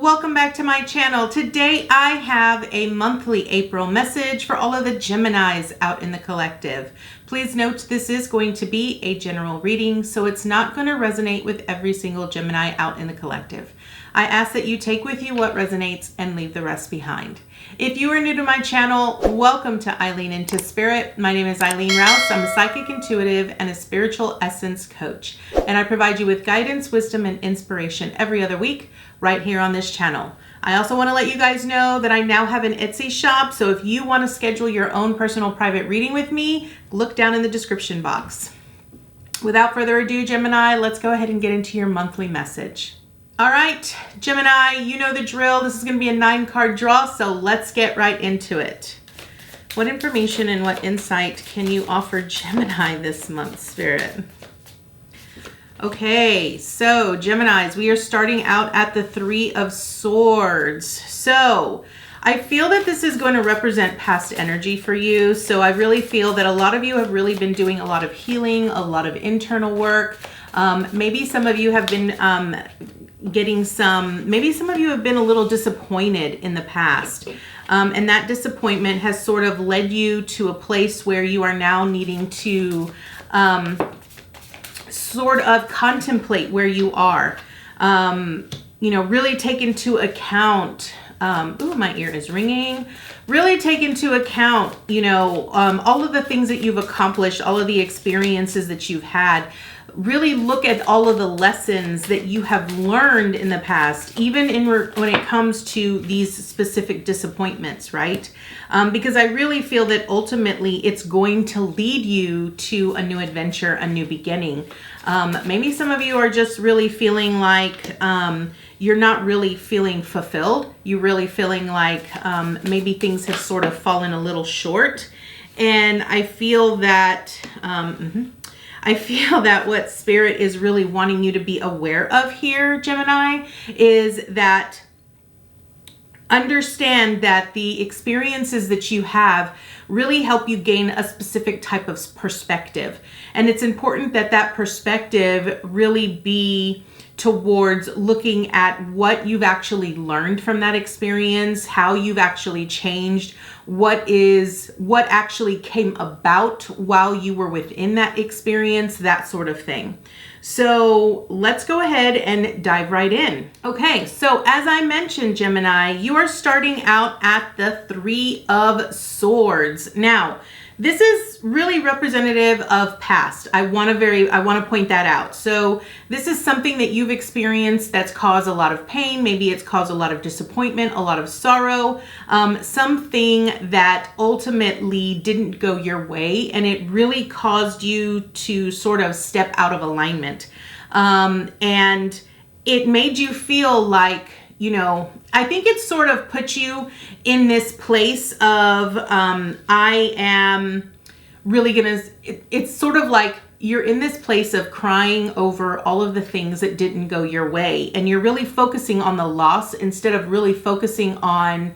welcome back to my channel. Today I have a monthly April message for all of the Geminis out in the collective. Please note this is going to be a general reading, so it's not going to resonate with every single Gemini out in the collective. I ask that you take with you what resonates and leave the rest behind. If you are new to my channel, welcome to Eileen Into Spirit. My name is Eileen Rouse. I'm a psychic intuitive and a spiritual essence coach, and I provide you with guidance, wisdom, and inspiration every other week right here on this channel. I also want to let you guys know that I now have an Etsy shop, so if you want to schedule your own personal private reading with me, look down in the description box. Without further ado, Gemini, let's go ahead and get into your monthly message. All right, Gemini, you know the drill. This is going to be a 9-card draw, so let's get right into it. What information and what insight can you offer Gemini this month, Spirit? Okay, so Geminis, we are starting out at the 3 of Swords. So I feel that this is going to represent past energy for you. So I really feel that a lot of you have really been doing a lot of healing, a lot of internal work. Maybe some of you have been maybe some of you have been a little disappointed in the past. And that disappointment has sort of led you to a place where you are now needing to sort of contemplate where you are. Really take into account, ooh, my ear is ringing. Really take into account, all of the things that you've accomplished, all of the experiences that you've had. Really look at all of the lessons that you have learned in the past, even when it comes to these specific disappointments, right? Because I really feel that ultimately it's going to lead you to a new adventure, a new beginning. Maybe some of you are just really feeling like you're not really feeling fulfilled. You're really feeling like maybe things have sort of fallen a little short. And I feel that what Spirit is really wanting you to be aware of here, Gemini, is that understand that the experiences that you have really help you gain a specific type of perspective. And it's important that that perspective really be towards looking at what you've actually learned from that experience, how you've actually changed, what actually came about while you were within that experience, that sort of thing. So let's go ahead and dive right in. Okay, so as I mentioned, Gemini, you are starting out at the 3 of Swords. Now, this is really representative of past. I want to point that out. So this is something that you've experienced that's caused a lot of pain. Maybe it's caused a lot of disappointment, a lot of sorrow, something that ultimately didn't go your way, and it really caused you to sort of step out of alignment. And it made you feel like, I think it sort of puts you in this place of, I am really it's sort of like you're in this place of crying over all of the things that didn't go your way. And you're really focusing on the loss instead of really focusing on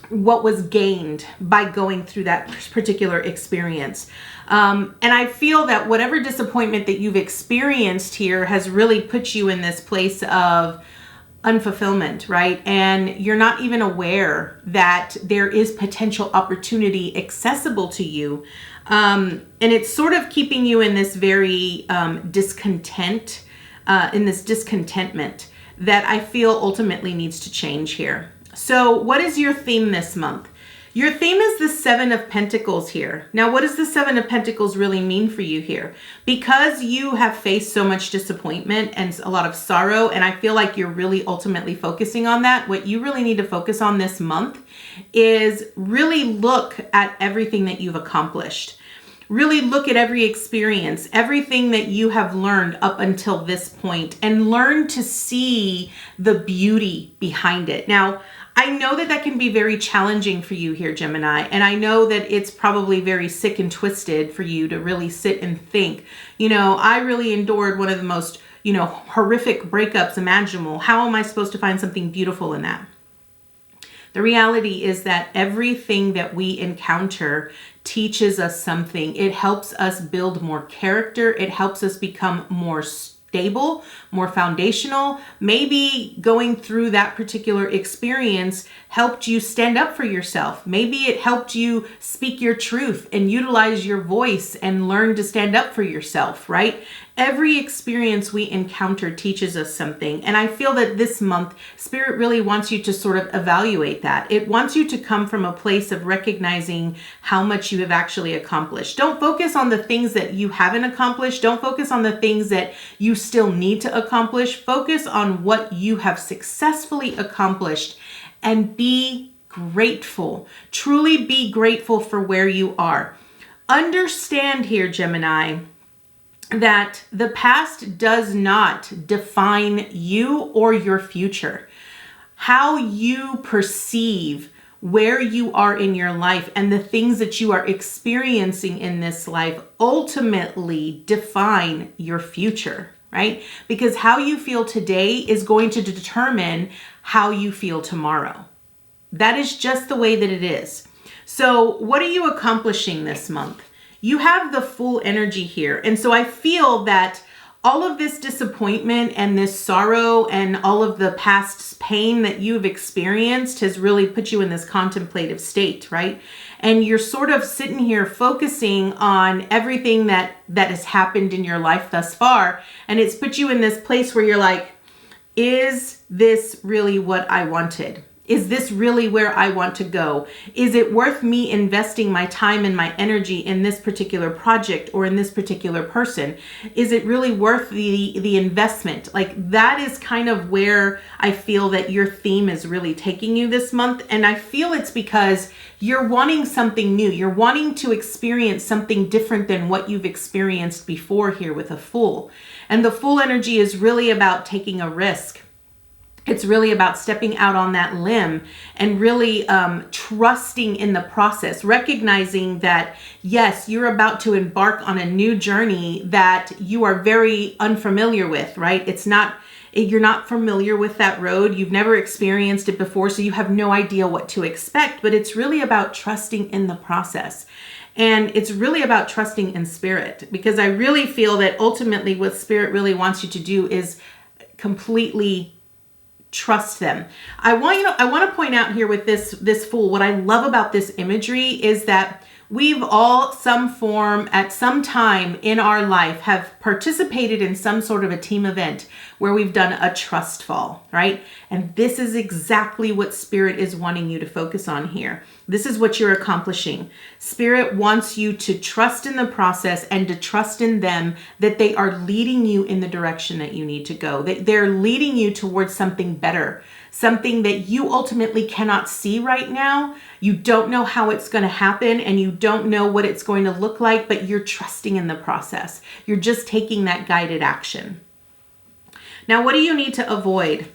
what was gained by going through that particular experience. And I feel that whatever disappointment that you've experienced here has really put you in this place of unfulfillment, right? And you're not even aware that there is potential opportunity accessible to you. And it's sort of keeping you in this very discontentment that I feel ultimately needs to change here. So what is your theme this month? Your theme is the 7 of Pentacles here. Now, what does the 7 of Pentacles really mean for you here? Because you have faced so much disappointment and a lot of sorrow, and I feel like you're really ultimately focusing on that, what you really need to focus on this month is really look at everything that you've accomplished. Really look at every experience, everything that you have learned up until this point, and learn to see the beauty behind it. Now, I know that that can be very challenging for you here, Gemini, and I know that it's probably very sick and twisted for you to really sit and think, I really endured one of the most, horrific breakups imaginable. How am I supposed to find something beautiful in that? The reality is that everything that we encounter teaches us something. It helps us build more character. It helps us become more stable, more foundational. Maybe going through that particular experience helped you stand up for yourself. Maybe it helped you speak your truth and utilize your voice and learn to stand up for yourself, right? Every experience we encounter teaches us something. And I feel that this month, Spirit really wants you to sort of evaluate that. It wants you to come from a place of recognizing how much you have actually accomplished. Don't focus on the things that you haven't accomplished. Don't focus on the things that you still need to accomplish. Focus on what you have successfully accomplished and be grateful. Truly be grateful for where you are. Understand here, Gemini, that the past does not define you or your future. How you perceive where you are in your life and the things that you are experiencing in this life ultimately define your future, right? Because how you feel today is going to determine how you feel tomorrow. That is just the way that it is. So what are you accomplishing this month? You have the full energy here. And so I feel that all of this disappointment and this sorrow and all of the past pain that you've experienced has really put you in this contemplative state, right? And you're sort of sitting here focusing on everything that has happened in your life thus far. And it's put you in this place where you're like, is this really what I wanted? Is this really where I want to go? Is it worth me investing my time and my energy in this particular project or in this particular person? Is it really worth the investment? Like, that is kind of where I feel that your theme is really taking you this month. And I feel it's because you're wanting something new. You're wanting to experience something different than what you've experienced before here with a Fool. And the Fool energy is really about taking a risk. It's really about stepping out on that limb and really trusting in the process, recognizing that, yes, you're about to embark on a new journey that you are very unfamiliar with, right? You're not familiar with that road. You've never experienced it before, so you have no idea what to expect, but it's really about trusting in the process. And it's really about trusting in Spirit, because I really feel that ultimately what Spirit really wants you to do is completely trust them. I want to point out here with this Fool, what I love about this imagery is that we've all some form at some time in our life have participated in some sort of a team event where we've done a trust fall, right? And this is exactly what Spirit is wanting you to focus on here. This is what you're accomplishing. Spirit wants you to trust in the process and to trust in them, that they are leading you in the direction that you need to go, that they're leading you towards something better, something that you ultimately cannot see right now. You don't know how it's going to happen and you don't know what it's going to look like, but you're trusting in the process. You're just taking that guided action. Now, what do you need to avoid?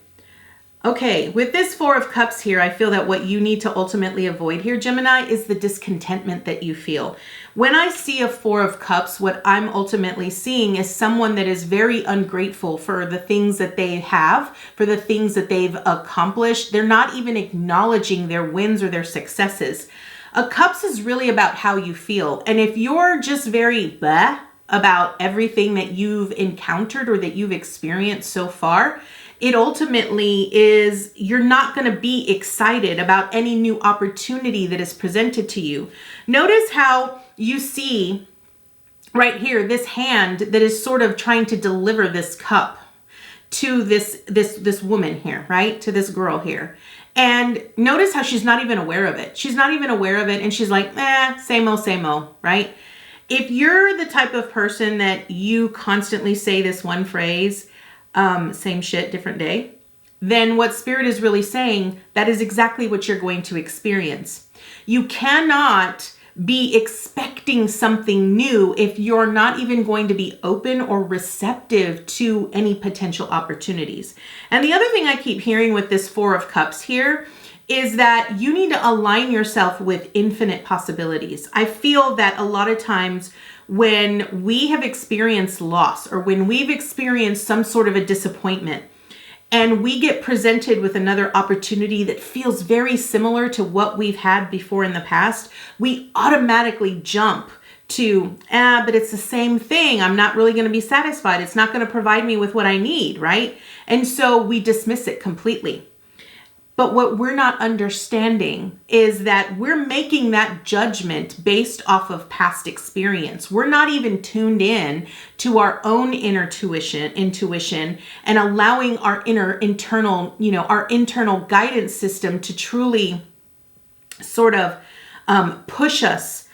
Okay, with this Four of Cups here, I feel that what you need to ultimately avoid here, Gemini, is the discontentment that you feel. When I see a Four of Cups, what I'm ultimately seeing is someone that is very ungrateful for the things that they have, for the things that they've accomplished. They're not even acknowledging their wins or their successes. A Cups is really about how you feel. And if you're just very bleh about everything that you've encountered or that you've experienced so far, it ultimately is, you're not going to be excited about any new opportunity that is presented to you. Notice how you see right here, this hand that is sort of trying to deliver this cup to this woman here, right? To this girl here. And notice how she's not even aware of it. She's not even aware of it. And she's like, same old, right? If you're the type of person that you constantly say this one phrase, same shit, different day, then what Spirit is really saying, that is exactly what you're going to experience. You cannot be expecting something new if you're not even going to be open or receptive to any potential opportunities. And the other thing I keep hearing with this Four of Cups here is that you need to align yourself with infinite possibilities. I feel that a lot of times when we have experienced loss or when we've experienced some sort of a disappointment and we get presented with another opportunity that feels very similar to what we've had before in the past, we automatically jump but it's the same thing. I'm not really going to be satisfied. It's not going to provide me with what I need, right? And so we dismiss it completely. But what we're not understanding is that we're making that judgment based off of past experience. We're not even tuned in to our own inner intuition and allowing our our internal guidance system to truly sort of push us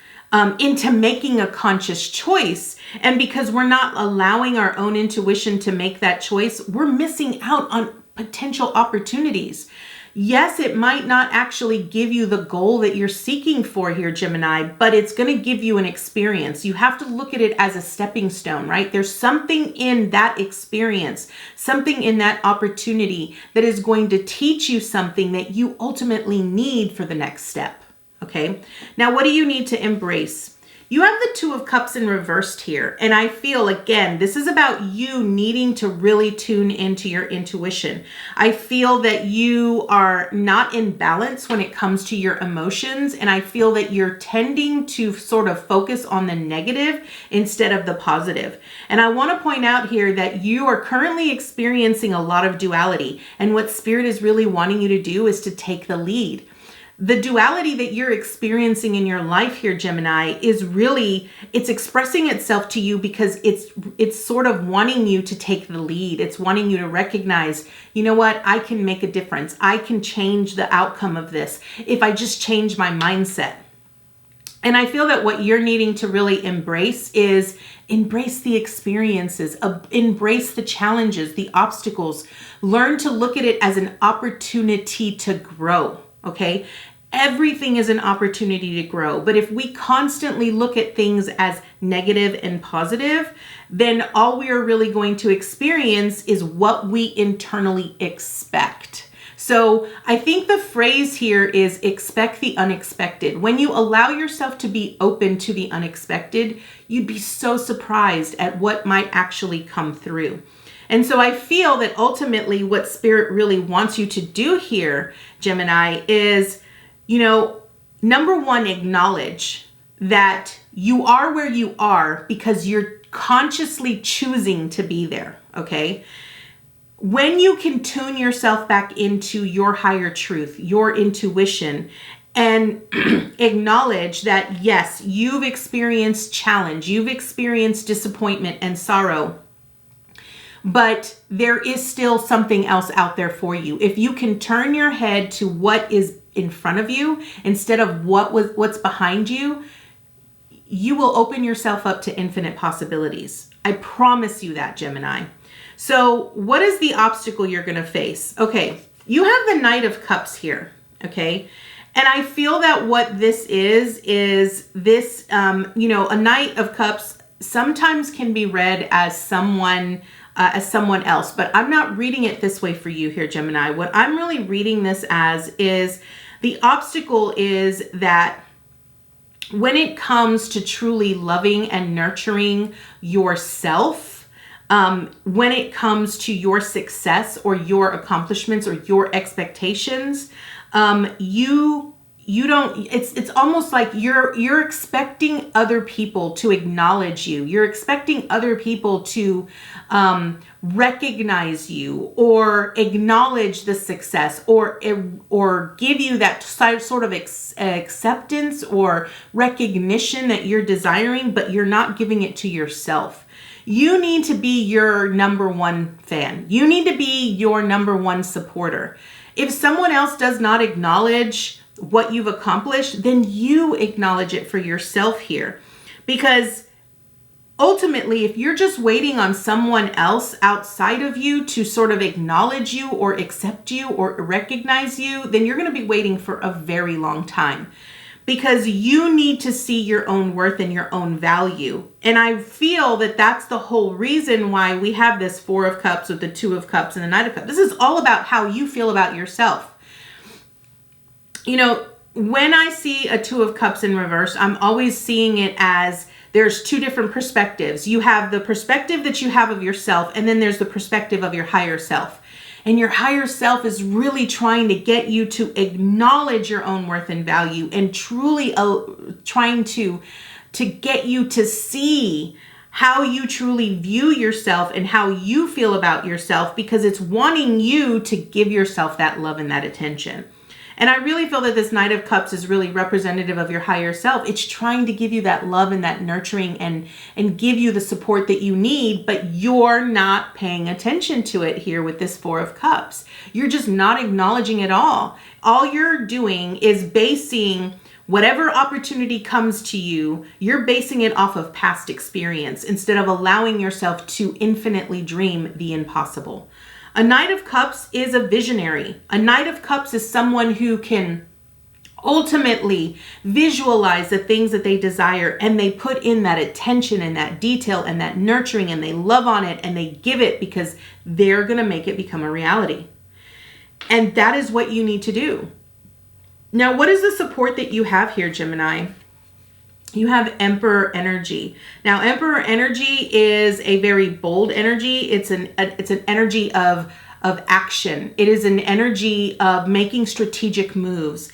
into making a conscious choice. And because we're not allowing our own intuition to make that choice, we're missing out on potential opportunities. Yes, it might not actually give you the goal that you're seeking for here, Gemini, but it's going to give you an experience. You have to look at it as a stepping stone, right? There's something in that experience, something in that opportunity that is going to teach you something that you ultimately need for the next step. Okay. Now, what do you need to embrace? You have the Two of Cups in reversed here. And I feel, again, this is about you needing to really tune into your intuition. I feel that you are not in balance when it comes to your emotions. And I feel that you're tending to sort of focus on the negative instead of the positive. And I want to point out here that you are currently experiencing a lot of duality. And what Spirit is really wanting you to do is to take the lead. The duality that you're experiencing in your life here, Gemini, is really, it's expressing itself to you because it's sort of wanting you to take the lead. It's wanting you to recognize, you know what, I can make a difference. I can change the outcome of this if I just change my mindset. And I feel that what you're needing to really embrace is embrace the experiences, embrace the challenges, the obstacles. Learn to look at it as an opportunity to grow. Okay. Everything is an opportunity to grow. But if we constantly look at things as negative and positive, then all we are really going to experience is what we internally expect. So I think the phrase here is expect the unexpected. When you allow yourself to be open to the unexpected, you'd be so surprised at what might actually come through. And so I feel that ultimately what Spirit really wants you to do here, Gemini, is, number one, acknowledge that you are where you are because you're consciously choosing to be there, okay? When you can tune yourself back into your higher truth, your intuition, and acknowledge that, yes, you've experienced challenge, you've experienced disappointment and sorrow, but there is still something else out there for you. If you can turn your head to what is in front of you instead of what's behind you, you will open yourself up to infinite possibilities. I promise you that, Gemini. So what is the obstacle you're going to face? Okay, you have the Knight of Cups here, okay? And I feel that what this is this, a Knight of Cups sometimes can be read as someone else, but I'm not reading it this way for you here, Gemini. What I'm really reading this as is the obstacle is that when it comes to truly loving and nurturing yourself, when it comes to your success or your accomplishments or your expectations, you don't, it's almost like you're expecting other people to acknowledge you. You're expecting other people to recognize you or acknowledge the success or give you that sort of acceptance or recognition that you're desiring, but you're not giving it to yourself. You need to be your number one fan. You need to be your number one supporter. If someone else does not acknowledge what you've accomplished, then you acknowledge it for yourself here. Because ultimately, if you're just waiting on someone else outside of you to sort of acknowledge you or accept you or recognize you, then you're going to be waiting for a very long time. Because you need to see your own worth and your own value. And I feel that that's the whole reason why we have this Four of Cups with the Two of Cups and the Knight of Cups. This is all about how you feel about yourself. When I see a Two of Cups in reverse, I'm always seeing it as there's two different perspectives. You have the perspective that you have of yourself, and then there's the perspective of your higher self. And your higher self is really trying to get you to acknowledge your own worth and value and truly trying to to get you to see how you truly view yourself and how you feel about yourself, because it's wanting you to give yourself that love and that attention. And I really feel that this Knight of Cups is really representative of your higher self. It's trying to give you that love and that nurturing and give you the support that you need, but you're not paying attention to it here with this Four of Cups. You're just not acknowledging it all. All you're doing is basing whatever opportunity comes to you, you're basing it off of past experience instead of allowing yourself to infinitely dream the impossible. A Knight of Cups is a visionary. A Knight of Cups is someone who can ultimately visualize the things that they desire, and they put in that attention and that detail and that nurturing, and they love on it and they give it because they're going to make it become a reality. And that is what you need to do. Now, what is the support that you have here, Gemini? You have Emperor energy. Now, Emperor energy is a very bold energy. It's an energy of action. It is an energy of making strategic moves.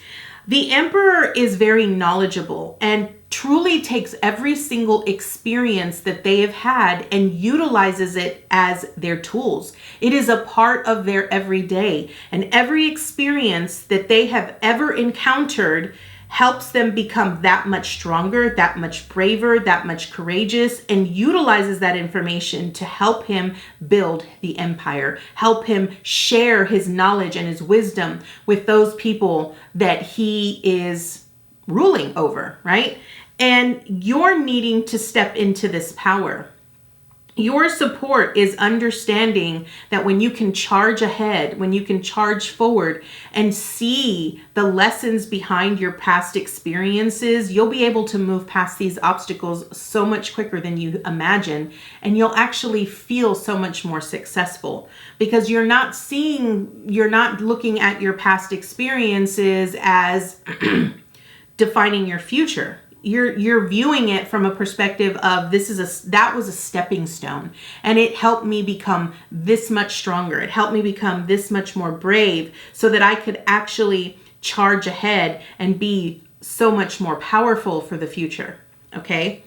The Emperor is very knowledgeable and truly takes every single experience that they have had and utilizes it as their tools. It is a part of their everyday, and every experience that they have ever encountered helps them become that much stronger, that much braver, that much courageous, and utilizes that information to help him build the empire, help him share his knowledge and his wisdom with those people that he is ruling over, right? And you're needing to step into this power. Your support is understanding that when you can charge ahead, when you can charge forward and see the lessons behind your past experiences, you'll be able to move past these obstacles so much quicker than you imagine. And you'll actually feel so much more successful because you're not looking at your past experiences as defining your future. You're viewing it from a perspective of that was a stepping stone, and it helped me become this much stronger. It helped me become this much more brave so that I could actually charge ahead and be so much more powerful for the future. Okay.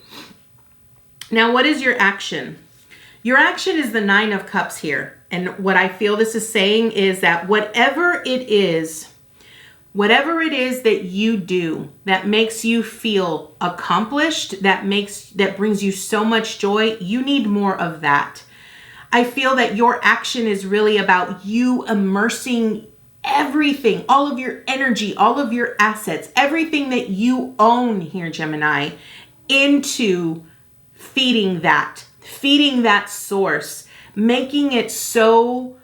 Now, what is your action? Your action is the Nine of Cups here. And what I feel this is saying is that whatever it is that you do that makes you feel accomplished, that brings you so much joy, you need more of that. I feel that your action is really about you immersing everything, all of your energy, all of your assets, everything that you own here, Gemini, into feeding that source, making it so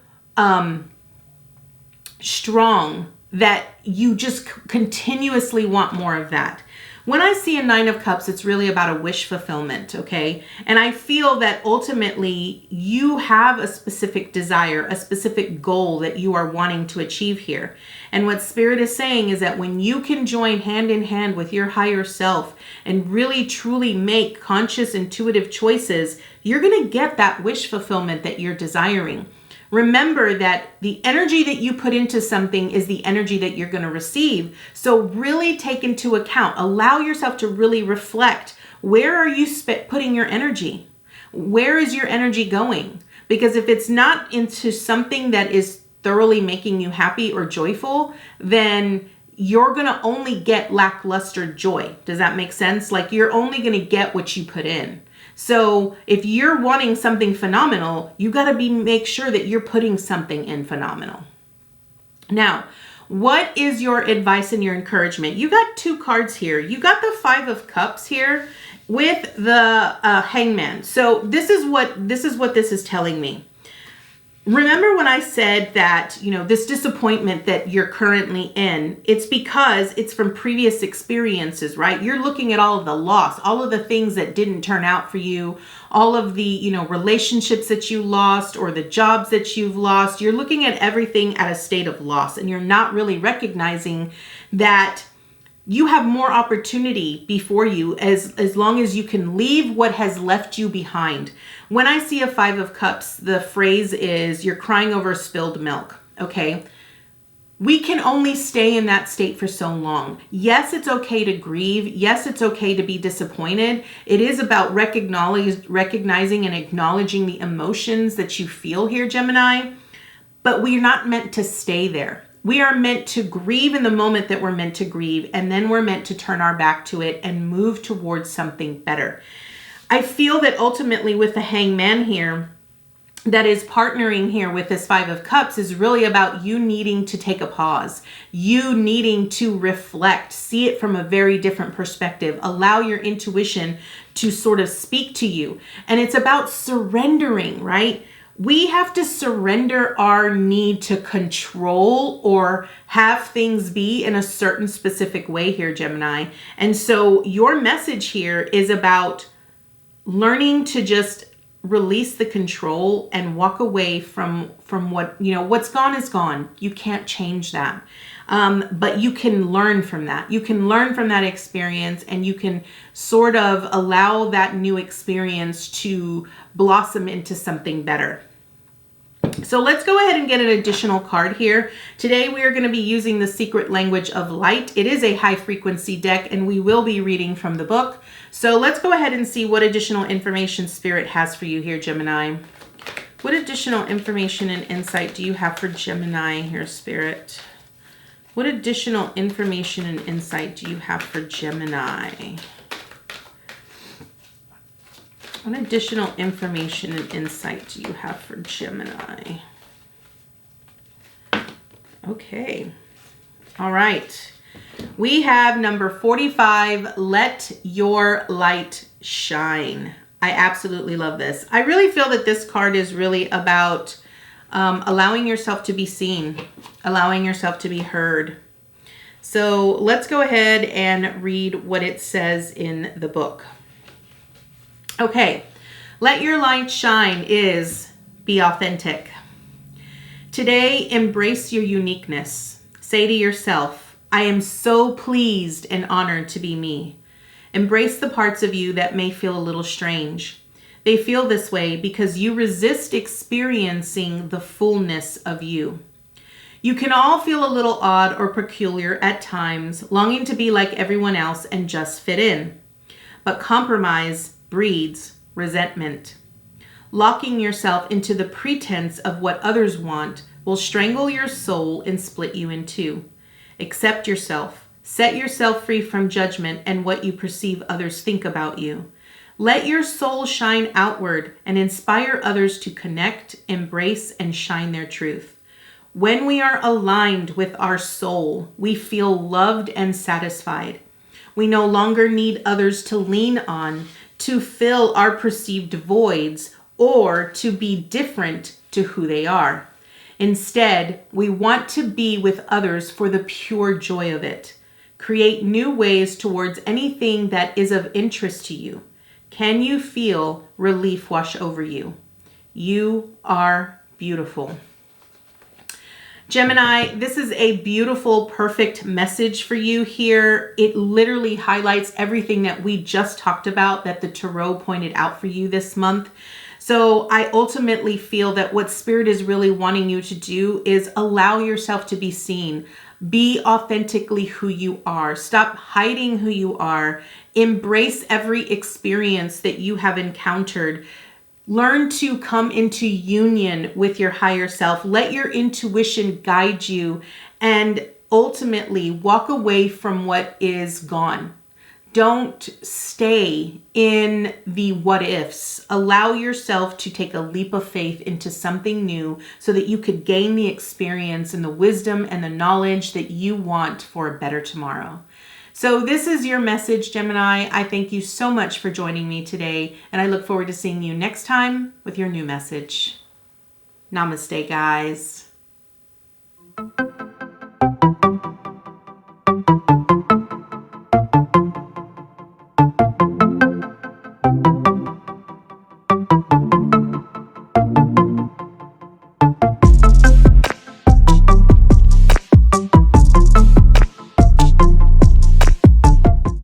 strong that you just continuously want more of that. When I see a Nine of Cups, it's really about a wish fulfillment, okay? And I feel that ultimately you have a specific desire, a specific goal that you are wanting to achieve here. And what Spirit is saying is that when you can join hand in hand with your higher self and really truly make conscious, intuitive choices, you're going to get that wish fulfillment that you're desiring. Remember that the energy that you put into something is the energy that you're going to receive. So really take into account, allow yourself to really reflect, where are you putting your energy? Where is your energy going? Because if it's not into something that is thoroughly making you happy or joyful, then you're going to only get lackluster joy. Does that make sense? Like, you're only going to get what you put in. So if you're wanting something phenomenal, you got to make sure that you're putting something in phenomenal. Now, what is your advice and your encouragement? You got two cards here. You got the Five of Cups here with the Hangman. So this is what this is telling me. Remember when I said that, this disappointment that you're currently in, it's because it's from previous experiences, right? You're looking at all of the loss, all of the things that didn't turn out for you, all of the, relationships that you lost or the jobs that you've lost. You're looking at everything at a state of loss, and you're not really recognizing that you have more opportunity before you as long as you can leave what has left you behind. When I see a Five of Cups, the phrase is, you're crying over spilled milk, okay? we can only stay in that state for so long. Yes, it's okay to grieve. Yes, it's okay to be disappointed. It is about recognizing and acknowledging the emotions that you feel here, Gemini, but we're not meant to stay there. We are meant to grieve in the moment that we're meant to grieve, and then we're meant to turn our back to it and move towards something better. I feel that ultimately with the Hangman here, that is partnering here with this Five of Cups, is really about you needing to take a pause, you needing to reflect, see it from a very different perspective, allow your intuition to sort of speak to you. And it's about surrendering, right? We have to surrender our need to control or have things be in a certain specific way here, Gemini. And so your message here is about learning to just release the control and walk away from what, what's gone is gone. You can't change that. But you can learn from that. You can learn from that experience, and you can sort of allow that new experience to blossom into something better. So let's go ahead and get an additional card here. Today we are going to be using the Secret Language of Light. It is a high frequency deck, and we will be reading from the book. So let's go ahead and see what additional information Spirit has for you here, Gemini. What additional information and insight do you have for Gemini here, Spirit? What additional information and insight do you have for Gemini? What additional information and insight do you have for Gemini? Okay. All right. We have number 45, Let Your Light Shine. I absolutely love this. I really feel that this card is really about allowing yourself to be seen, allowing yourself to be heard. So let's go ahead and read what it says in the book. Okay, let your light shine is be authentic. Today, embrace your uniqueness. Say to yourself, I am so pleased and honored to be me. Embrace the parts of you that may feel a little strange. They feel this way because you resist experiencing the fullness of you. You can all feel a little odd or peculiar at times, longing to be like everyone else and just fit in. But compromise breeds resentment. Locking yourself into the pretense of what others want will strangle your soul and split you in two. Accept yourself. Set yourself free from judgment and what you perceive others think about you. Let your soul shine outward and inspire others to connect, embrace, and shine their truth. When we are aligned with our soul, we feel loved and satisfied. We no longer need others to lean on, to fill our perceived voids, or to be different to who they are. Instead, we want to be with others for the pure joy of it. Create new ways towards anything that is of interest to you. Can you feel relief wash over you? You are beautiful. Gemini, this is a beautiful, perfect message for you here. It literally highlights everything that we just talked about that the Tarot pointed out for you this month. So I ultimately feel that what Spirit is really wanting you to do is allow yourself to be seen. Be authentically who you are. Stop hiding who you are. Embrace every experience that you have encountered. Learn to come into union with your higher self. Let your intuition guide you and ultimately walk away from what is gone. Don't stay in the what ifs. Allow yourself to take a leap of faith into something new so that you could gain the experience and the wisdom and the knowledge that you want for a better tomorrow. So this is your message, Gemini. I thank you so much for joining me today, and I look forward to seeing you next time with your new message. Namaste, guys.